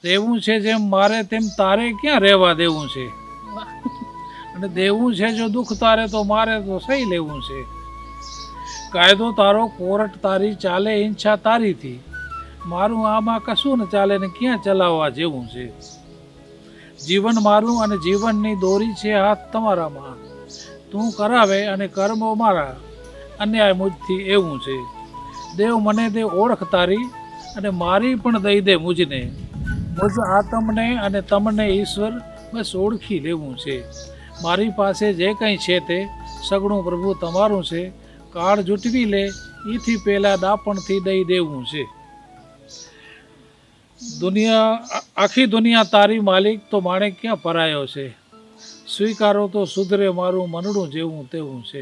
દેવું છે જેમ મારે તેમ તારે ક્યાં રહેવા દેવું છે, અને દેવું છે જો દુઃખ તારે તો મારે તો સહી લેવું છે. કાયદો તારો કોર્ટ તારી ચાલે ઈચ્છા તારીથી, મારું આમાં કશું ન ચાલે ને ક્યાં ચલાવવા જેવું છે. જીવન મારું અને જીવનની દોરી છે હાથ તમારામાં, તું કરાવે અને કર્મો મારા, અન્યાય મુજથી એવું છે. દેવ મને દે ઓળખ તારી, અને મારી પણ દઈ દે મુજને. મુજ આતમને અને તમને ઈશ્વર બસ ઓળખી લેવું છે. મારી પાસે જે કંઈ છે તે સગળું પ્રભુ તમારું છે. કાળ જૂટવી લે એથી પહેલાં દાપણથી દઈ દેવું છે. આખી દુનિયા તારી માલિક, તો માણેક ક્યાં પરાયો છે. સ્વીકારો તો સુધરે મારું મનડું જેવું તેવું છે.